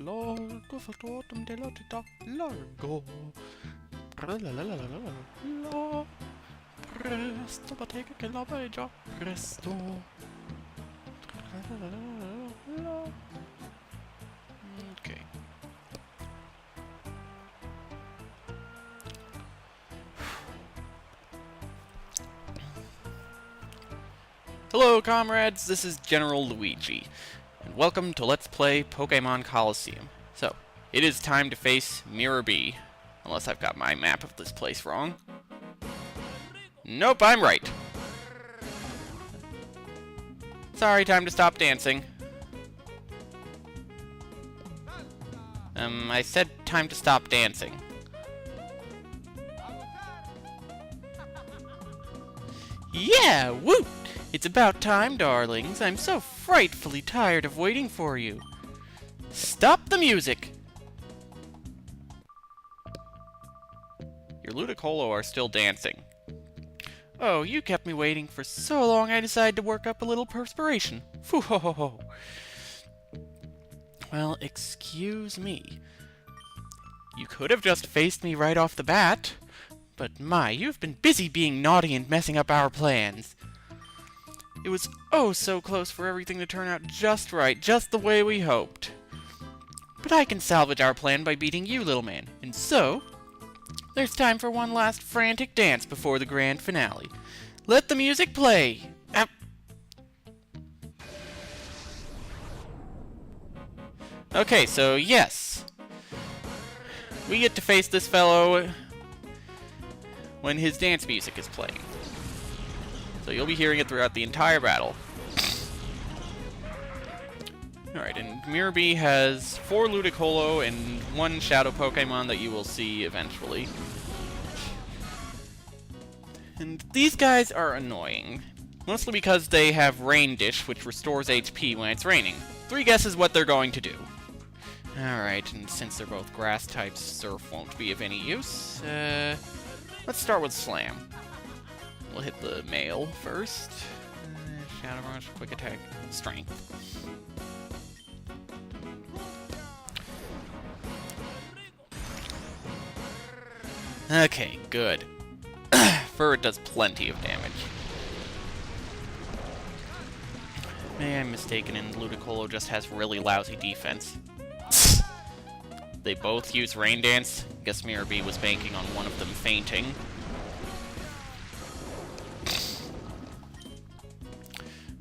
largo förstått det låter da largo. La presto batega che la vai già presto. Okay. Hello comrades, this is General Luigi, and welcome to Let's Play Pokémon Colosseum. So, it is time to face Miror B, unless I've got my map of this place wrong. Nope, I'm right. Sorry, time to stop dancing. I said time to stop dancing. Yeah, woot! It's about time, darlings. I'm so frightfully tired of waiting for you. Stop the music! Your Ludicolo are still dancing. Oh, you kept me waiting for so long I decided to work up a little perspiration. Phoo ho ho ho. Well, excuse me. You could have just faced me right off the bat. But my, you've been busy being naughty and messing up our plans. It was oh so close for everything to turn out just right, just the way we hoped. But I can salvage our plan by beating you, little man. And so, there's time for one last frantic dance before the grand finale. Let the music play! Okay, so yes. We get to face this fellow when his dance music is playing. So you'll be hearing it throughout the entire battle. Alright, and Miror B has 4 Ludicolo and 1 Shadow Pokémon that you will see eventually. And these guys are annoying. Mostly because they have Rain Dish, which restores HP when it's raining. 3 guesses what they're going to do. Alright, and since they're both grass types, Surf won't be of any use. Let's start with Slam. We'll hit the male first. Shadow Rush, Quick Attack, Strength. Okay, good. Fur does plenty of damage. Maybe I'm mistaken and Ludicolo just has really lousy defense. They both use Rain Dance. Guess Miror B was banking on one of them fainting.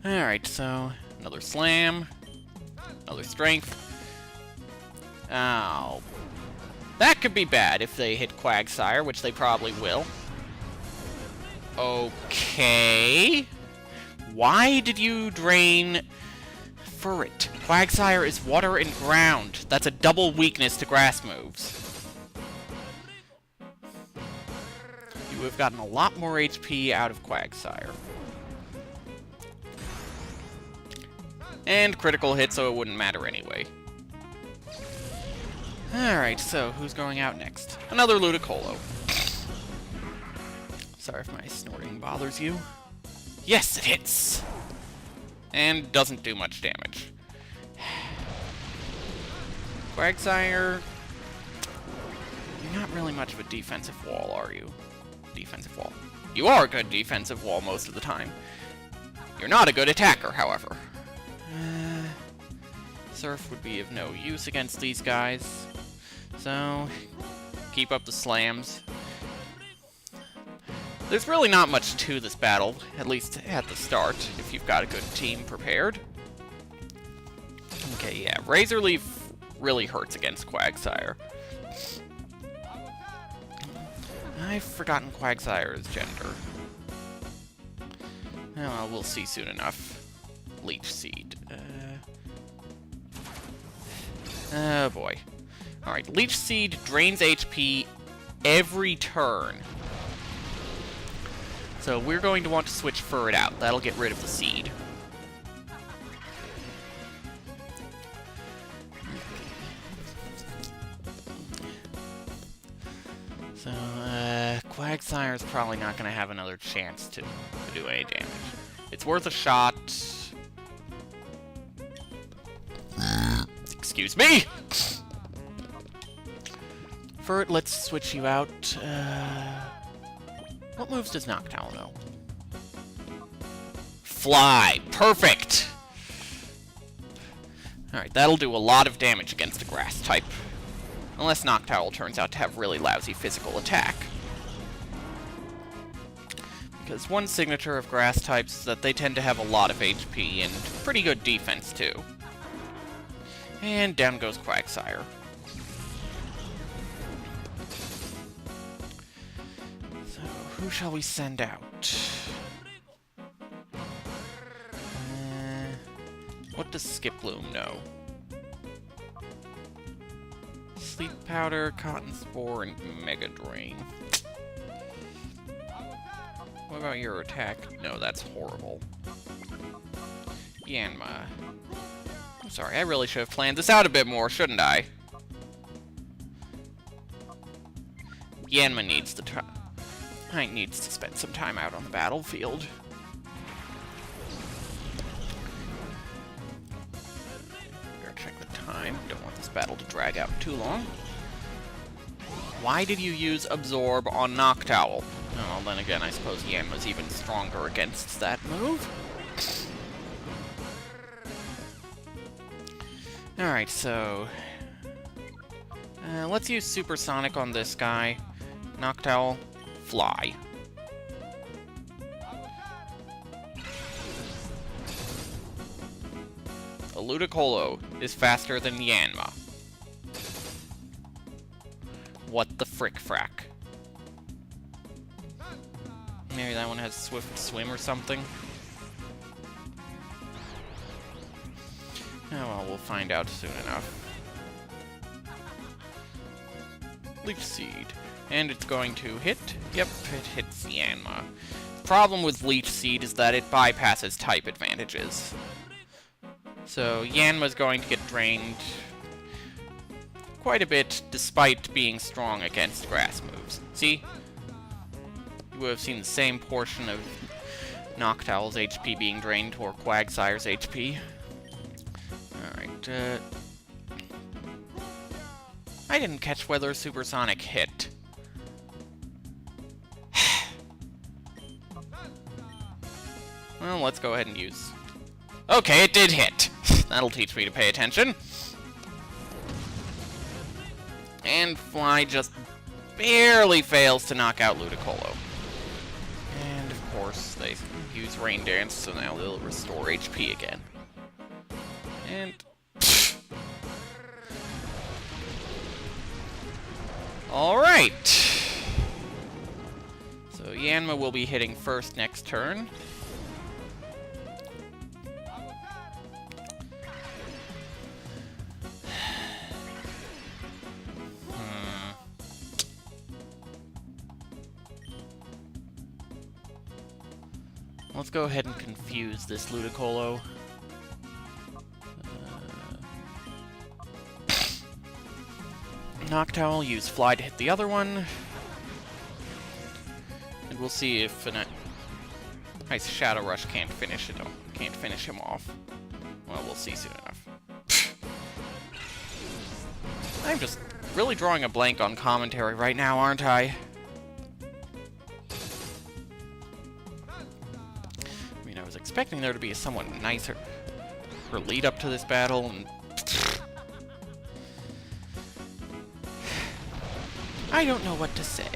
Alright, so another Slam, another Strength. Oh. That could be bad if they hit Quagsire, which they probably will. Okay. Why did you drain Furret? Quagsire is water and ground. That's a double weakness to grass moves. You have gotten a lot more HP out of Quagsire. And critical hit, so it wouldn't matter anyway. Alright, so who's going out next? Another Ludicolo. Sorry if my snorting bothers you. Yes, it hits! And doesn't do much damage. Quagsire, you're not really much of a defensive wall, are you? Defensive wall. You are a good defensive wall most of the time. You're not a good attacker, however. Surf would be of no use against these guys. So, keep up the slams. There's really not much to this battle, at least at the start, if you've got a good team prepared. Okay, yeah, Razor Leaf really hurts against Quagsire. I've forgotten Quagsire's gender. Oh, we'll see soon enough. Leech Seed. Oh boy. Alright, Leech Seed drains HP every turn. So we're going to want to switch Furret out. That'll get rid of the seed. So, Quagsire's probably not going to have another chance to do any damage. It's worth a shot. Excuse me! For it, let's switch you out. What moves does Noctowl know? Fly! Perfect! Alright, that'll do a lot of damage against a grass type. Unless Noctowl turns out to have really lousy physical attack. Because one signature of grass types is that they tend to have a lot of HP and pretty good defense, too. And down goes Quagsire. So, who shall we send out? What does Skiploom know? Sleep Powder, Cotton Spore, and Mega Drain. What about your attack? No, that's horrible. Yanma. I'm sorry, I really should have planned this out a bit more, shouldn't I? Yanma needs to spend some time out on the battlefield. Don't want this battle to drag out too long. Why did you use Absorb on Noctowl? Well, then again, I suppose Yanma's even stronger against that move. Alright, so... let's use Supersonic on this guy. Noctowl, Fly. Ludicolo is faster than Yanma. What the frick-frack? Maybe that one has Swift Swim or something? Oh well, we'll find out soon enough. Leaf Seed. And it's going to hit? Yep, it hits Yanma. The problem with Leaf Seed is that it bypasses type advantages. So Yanma's going to get drained quite a bit, despite being strong against grass moves. See? You would have seen the same portion of Noctowl's HP being drained, or Quagsire's HP. Alright, I didn't catch whether Supersonic hit. Well, let's go ahead and use... Okay, it did hit! That'll teach me to pay attention. And Fly just barely fails to knock out Ludicolo. And of course, they use Rain Dance, so now they'll restore HP again. And... Alright! So Yanma will be hitting first next turn. Let's go ahead and confuse this Ludicolo. Noctowl, use Fly to hit the other one. And we'll see if a nice Shadow Rush can't finish him off. Well, we'll see soon enough. I'm just really drawing a blank on commentary right now, aren't I? I was expecting there to be a somewhat nicer lead up to this battle, and I don't know what to say.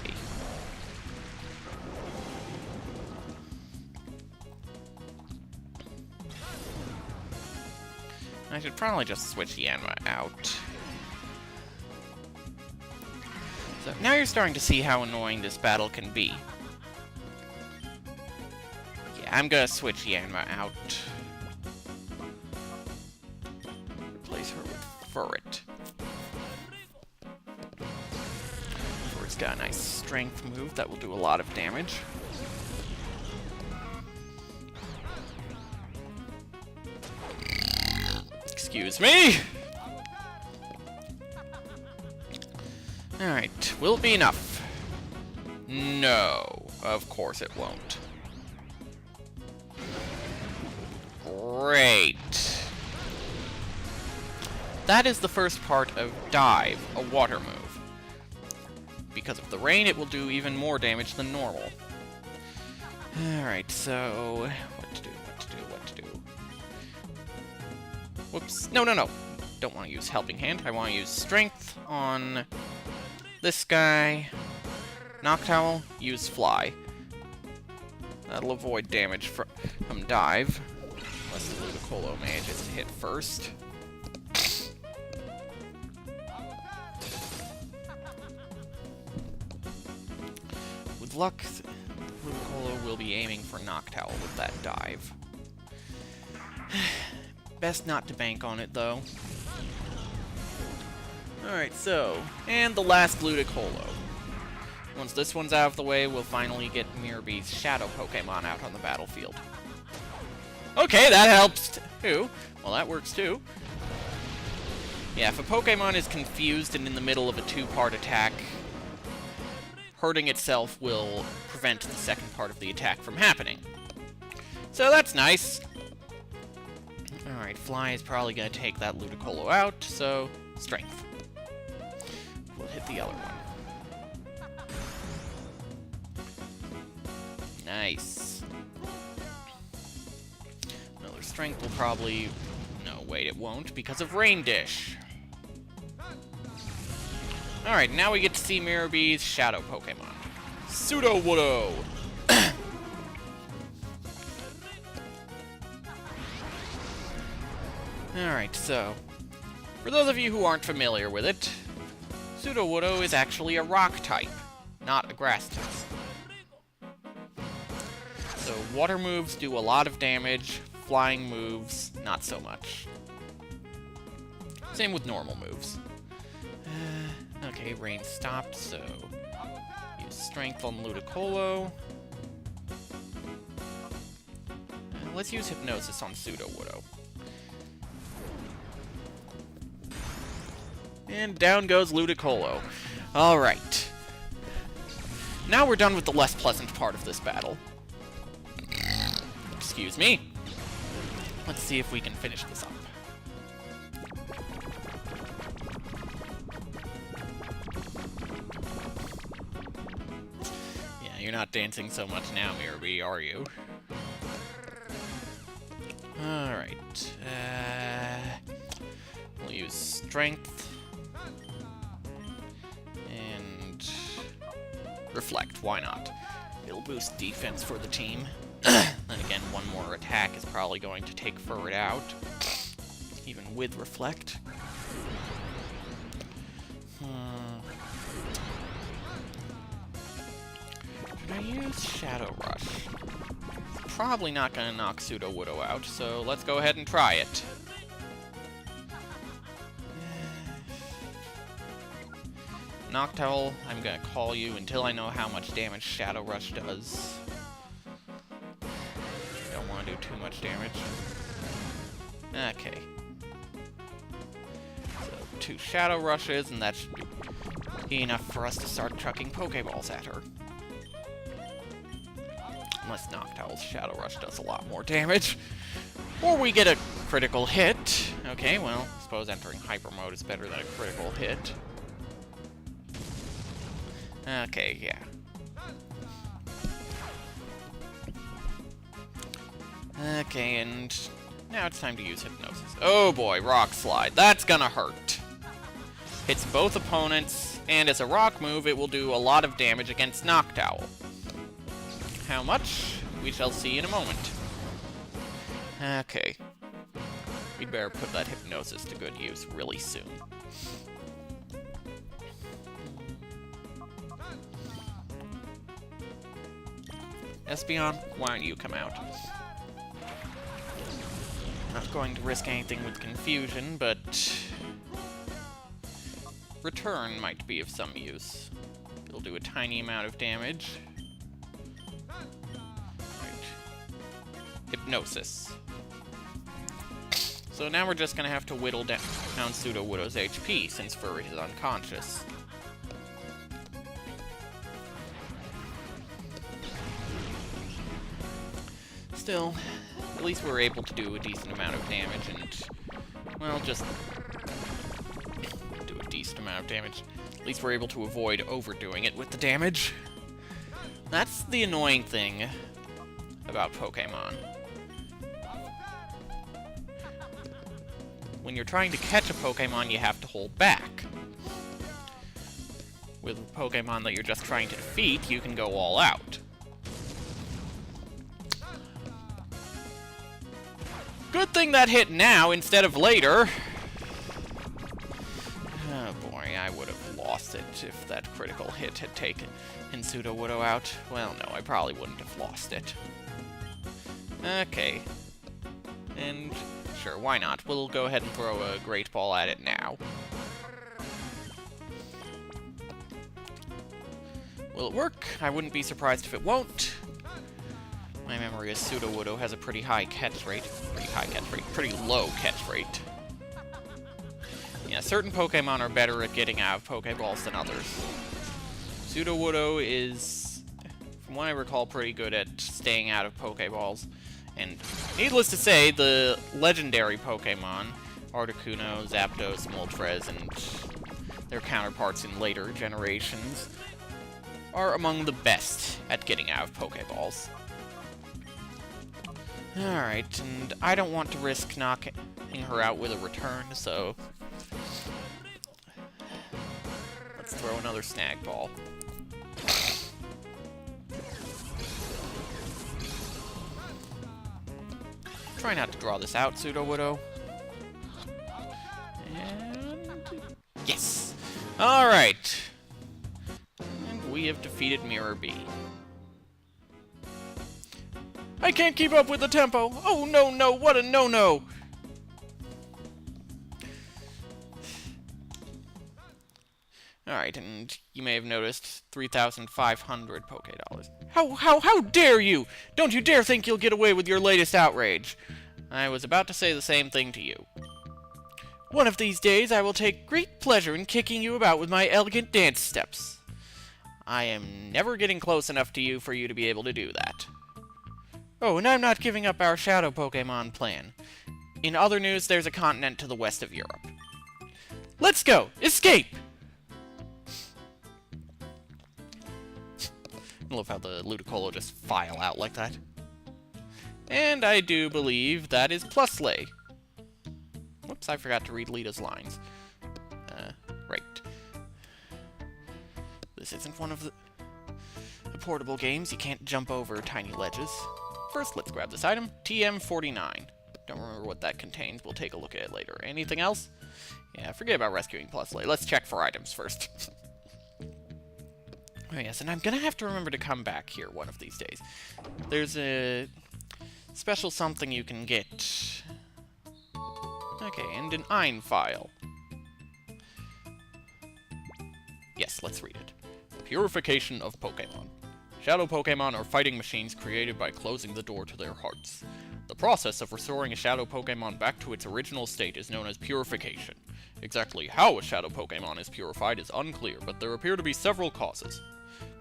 I should probably just switch Yanma out. So now you're starting to see how annoying this battle can be. I'm gonna switch Yanma out. Replace her with Furret. Furret's got a nice strength move that will do a lot of damage. Excuse me! Alright, will it be enough? No, of course it won't. Great. that is the first part of Dive, a water move. Because of the rain, it will do even more damage than normal. Alright, so... What to do? Whoops. No. Don't want to use Helping Hand. I want to use Strength on this guy. Noctowl, use Fly. That'll avoid damage from Dive. Unless the Ludicolo manages to hit first. With luck, Ludicolo will be aiming for Noctowl with that Dive. Best not to bank on it, though. Alright, so... And the last Ludicolo. Once this one's out of the way, we'll finally get Miror B's Shadow Pokémon out on the battlefield. Okay, that helps too. Well, that works too. Yeah, if a Pokémon is confused and in the middle of a two-part attack, hurting itself will prevent the second part of the attack from happening. So that's nice. Alright, Fly is probably going to take that Ludicolo out, so Strength. We'll hit the other one. Nice. Another Strength will probably... No, wait, it won't, because of Rain Dish. Alright, now we get to see Miror B's Shadow Pokémon. Sudowoodo! Alright, so... For those of you who aren't familiar with it, Sudowoodo is actually a rock type, not a grass type. So water moves do a lot of damage, flying moves, not so much. Same with normal moves. Okay, rain stopped, so use Strength on Ludicolo. Let's use Hypnosis on Sudowoodo. And down goes Ludicolo. Alright. Now we're done with the less pleasant part of this battle. Excuse me. Let's see if we can finish this up. Yeah, you're not dancing so much now, Miror B, are you? Alright. We'll use Strength. And Reflect, why not? It'll boost defense for the team. Then again, one more attack is probably going to take Furret out, even with Reflect. Should I use Shadow Rush? Probably not going to knock Sudowoodo out, so let's go ahead and try it. Noctowl, I'm going to call you until I know how much damage Shadow Rush does. Don't want to do too much damage. Okay. So, 2 Shadow Rushes, and that should be enough for us to start chucking Pokeballs at her. Unless Noctowl's Shadow Rush does a lot more damage. Or we get a critical hit. Okay, well, I suppose entering Hyper Mode is better than a critical hit. Okay, yeah. Okay, and now it's time to use Hypnosis. Oh boy, Rock Slide. That's gonna hurt. Hits both opponents, and as a rock move, it will do a lot of damage against Noctowl. How much? We shall see in a moment. Okay. We'd better put that Hypnosis to good use really soon. Espeon, why don't you come out? Not going to risk anything with confusion, but... Return might be of some use. It'll do a tiny amount of damage. Right. Hypnosis. So now we're just gonna have to whittle down Sudowoodo's HP, since Furret is unconscious. Still, at least we're able to do a decent amount of damage and, well, just modest amount of damage. At least we're able to avoid overdoing it with the damage. That's the annoying thing about Pokémon. When you're trying to catch a Pokémon, you have to hold back. With a Pokémon that you're just trying to defeat, you can go all out. Good thing that hit now instead of later. Oh boy, I would have lost it if that critical hit had taken Sudowoodo out. Well, no, I probably wouldn't have lost it. Okay. And sure, why not? We'll go ahead and throw a Great Ball at it now. Will it work? I wouldn't be surprised if it won't. My memory is Sudowoodo has a pretty high catch rate. Pretty low catch rate. Yeah, certain Pokemon are better at getting out of Pokeballs than others. Sudowoodo is, from what I recall, pretty good at staying out of Pokeballs. And needless to say, the legendary Pokemon, Articuno, Zapdos, Moltres, and their counterparts in later generations, are among the best at getting out of Pokeballs. Alright, and I don't want to risk knocking her out with a return, so let's throw another Snag Ball. Try not to draw this out, Sudowoodo. And yes! Alright. And we have defeated Miror B. I can't keep up with the tempo! Oh no, no, what a no-no! Alright, and you may have noticed 3,500 Poké-Dollars. How dare you! Don't you dare think you'll get away with your latest outrage! I was about to say the same thing to you. One of these days, I will take great pleasure in kicking you about with my elegant dance steps. I am never getting close enough to you for you to be able to do that. Oh, and I'm not giving up our Shadow Pokémon plan. In other news, there's a continent to the west of Europe. Let's go! Escape! I love how the Ludicolo just file out like that. And I do believe that is Plusle. Whoops, I forgot to read Lita's lines. Right. This isn't one of the portable games. You can't jump over tiny ledges. First, let's grab this item, TM49. Don't remember what that contains. We'll take a look at it later. Anything else? Yeah, forget about rescuing Plusle. Let's check for items first. Oh yes, and I'm gonna have to remember to come back here one of these days. There's a special something you can get. Okay, and an Ein file. Yes, let's read it. Purification of Pokémon. Shadow Pokémon are fighting machines created by closing the door to their hearts. The process of restoring a Shadow Pokémon back to its original state is known as purification. Exactly how a Shadow Pokémon is purified is unclear, but there appear to be several causes.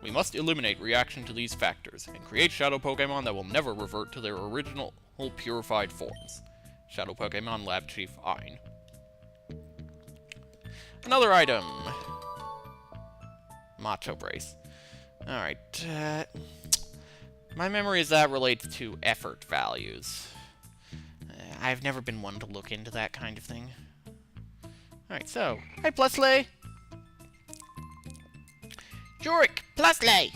We must eliminate reaction to these factors, and create Shadow Pokémon that will never revert to their original purified forms. Shadow Pokémon Lab Chief Ein. Another item. Macho Brace. Alright, my memory is that relates to effort values. I've never been one to look into that kind of thing. Alright, so, hi Plusle! Jorick, Plusle! I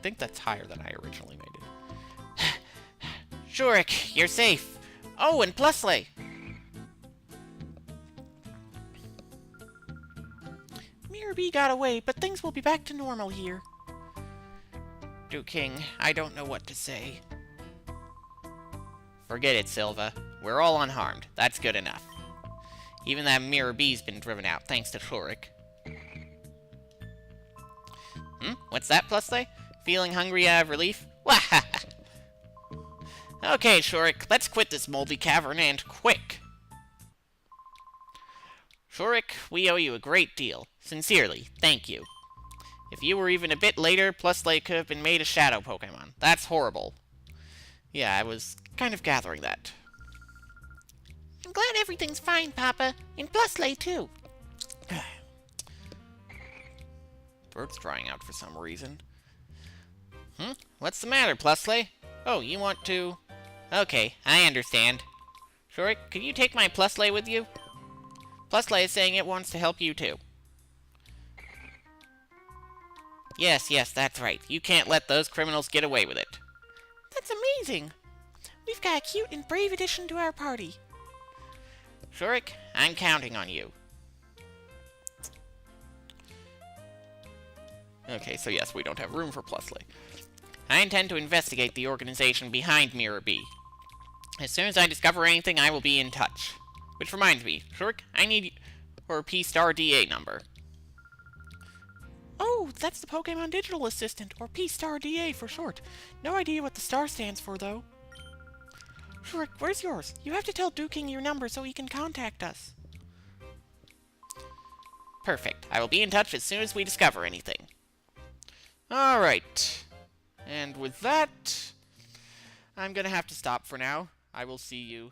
think that's higher than I originally made it. Jorick, you're safe. Oh, and Plusle! Miror B got away, but things will be back to normal here. King, I don't know what to say. Forget it, Silva. We're all unharmed. That's good enough. Even that Miror B's been driven out, thanks to Jorick. What's that, Plusle? Feeling hungry out of relief? Okay, Jorick, let's quit this moldy cavern, and quick! Jorick, we owe you a great deal. Sincerely, thank you. If you were even a bit later, Plusle could have been made a Shadow Pokémon. That's horrible. Yeah, I was kind of gathering that. I'm glad everything's fine, Papa. And Plusle, too. throat's drying out for some reason. What's the matter, Plusley? Oh, you want to... Okay, I understand. Shorik, could you take my Plusley with you? Plusley is saying it wants to help you too. Yes, that's right. You can't let those criminals get away with it. That's amazing. We've got a cute and brave addition to our party. Shorik, I'm counting on you. Okay, so yes, we don't have room for Plusley. I intend to investigate the organization behind Miror B. As soon as I discover anything, I will be in touch. Which reminds me, Shorik, I need your P*DA number. Oh, that's the Pokémon Digital Assistant, or P*DA for short. No idea what the star stands for, though. Shorik, where's yours? You have to tell Duking your number so he can contact us. Perfect. I will be in touch as soon as we discover anything. Alright. And with that, I'm gonna have to stop for now. I will see you